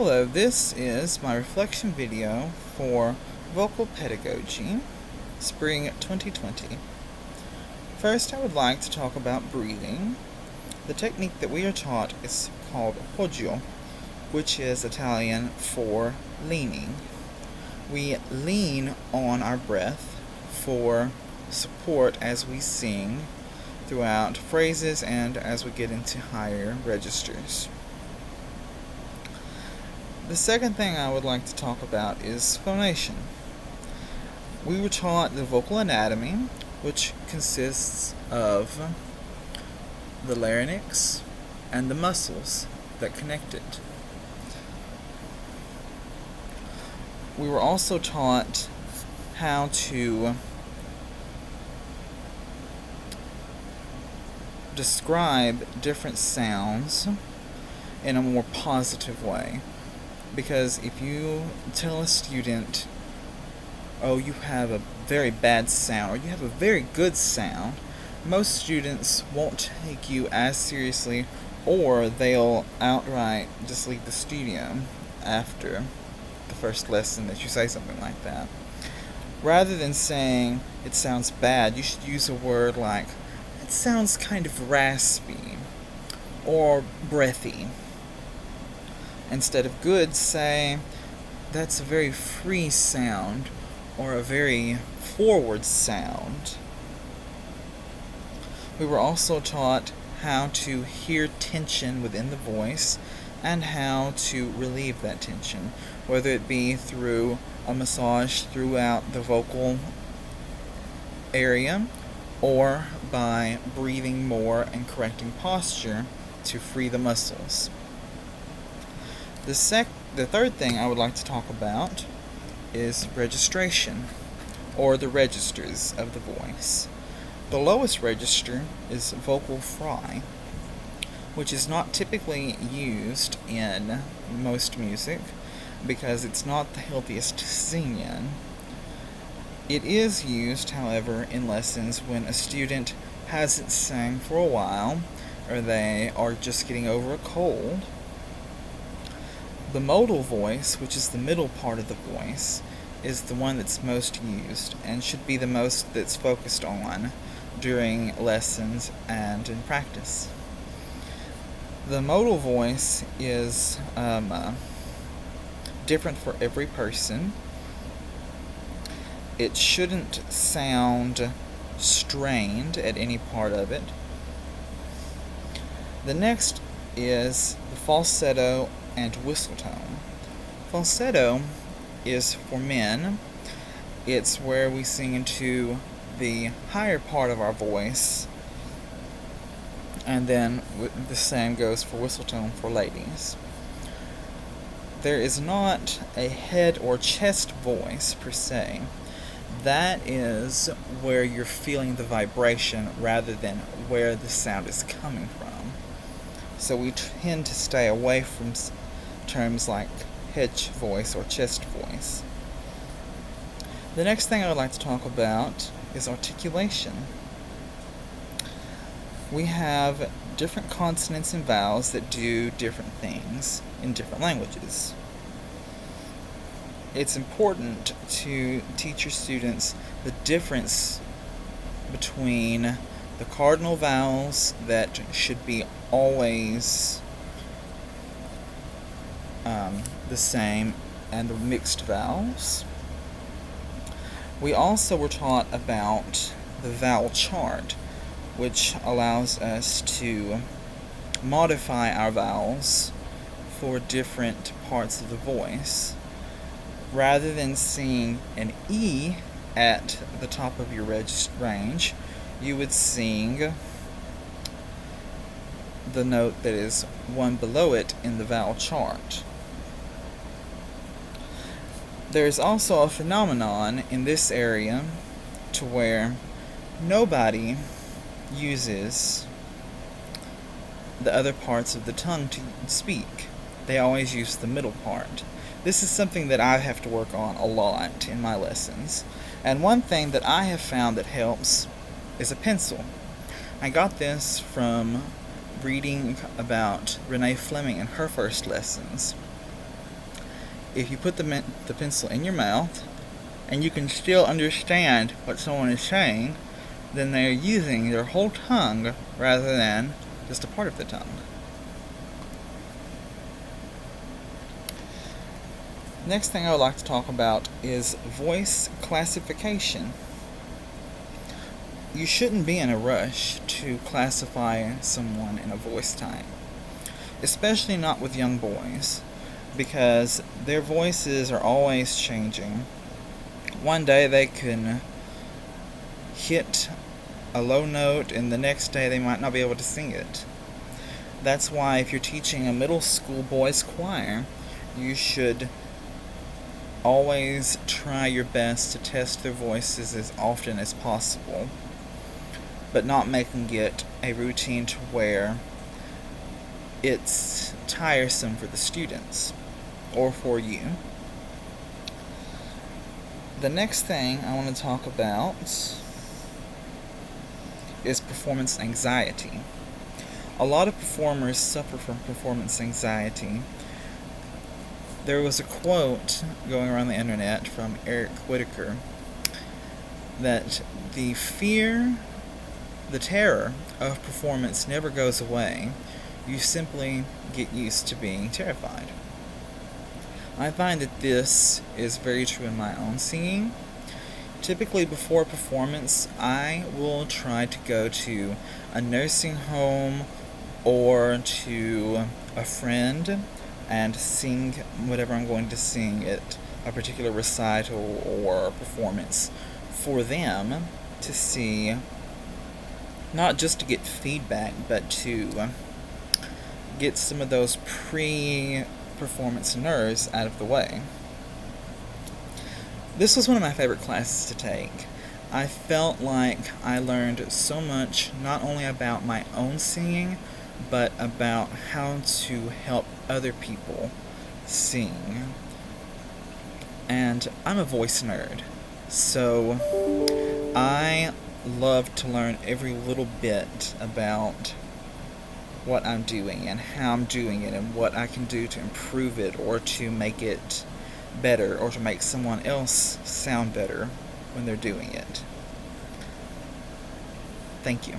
Hello, this is my reflection video for Vocal Pedagogy, Spring 2020. First, I would like to talk about breathing. The technique that we are taught is called poggio, which is Italian for leaning. We lean on our breath for support as we sing throughout phrases and as we get into higher registers. The second thing I would like to talk about is phonation. We were taught the vocal anatomy, which consists of the larynx and the muscles that connect it. We were also taught how to describe different sounds in a more positive way. Because if you tell a student, oh, you have a very bad sound, or you have a very good sound, most students won't take you as seriously, or they'll outright just leave the studio after the first lesson that you say something like that. Rather than saying, it sounds bad, you should use a word like, it sounds kind of raspy, or breathy. Instead of good, say, that's a very free sound, or a very forward sound. We were also taught how to hear tension within the voice, and how to relieve that tension, whether it be through a massage throughout the vocal area, or by breathing more and correcting posture to free the muscles. The third thing I would like to talk about is registration, or the registers of the voice. The lowest register is vocal fry, which is not typically used in most music because it's not the healthiest to sing in. It is used, however, in lessons when a student hasn't sang for a while, or they are just getting over a cold. The modal voice, which is the middle part of the voice, is the one that's most used and should be the most that's focused on during lessons and in practice. The modal voice is different for every person. It shouldn't sound strained at any part of it. The next is the falsetto and whistle tone. Falsetto is for men. It's where we sing into the higher part of our voice, and then the same goes for whistle tone for ladies. There is not a head or chest voice per se. That is where you're feeling the vibration rather than where the sound is coming from. So we tend to stay away from terms like head voice or chest voice. The next thing I would like to talk about is articulation. We have different consonants and vowels that do different things in different languages. It's important to teach your students the difference between the cardinal vowels that should be always the same and the mixed vowels. We also were taught about the vowel chart, which allows us to modify our vowels for different parts of the voice. Rather than singing an E at the top of your range, you would sing the note that is one below it in the vowel chart. There is also a phenomenon in this area to where nobody uses the other parts of the tongue to speak. They always use the middle part. This is something that I have to work on a lot in my lessons. And one thing that I have found that helps is a pencil. I got this from reading about Renee Fleming in her first lessons. if you put the pencil in your mouth and you can still understand what someone is saying, then they're using their whole tongue rather than just a part of the tongue. Next thing I would like to talk about is voice classification. You shouldn't be in a rush to classify someone in a voice type, especially not with young boys, because their voices are always changing. One day they can hit a low note and the next day they might not be able to sing it. That's why if you're teaching a middle school boys choir, you should always try your best to test their voices as often as possible, but not making it a routine to where it's tiresome for the students or for you. The next thing I want to talk about is performance anxiety. A lot of performers suffer from performance anxiety. There was a quote going around the internet from Eric Whitaker that the terror of performance never goes away. You simply get used to being terrified. I find that this is very true in my own singing. Typically before a performance, I will try to go to a nursing home or to a friend and sing whatever I'm going to sing at a particular recital or performance for them to see, not just to get feedback, but to get some of those pre-performance nerves out of the way. This was one of my favorite classes to take. I felt like I learned so much, not only about my own singing, but about how to help other people sing. And I'm a voice nerd, so I love to learn every little bit about what I'm doing and how I'm doing it and what I can do to improve it or to make it better or to make someone else sound better when they're doing it. Thank you.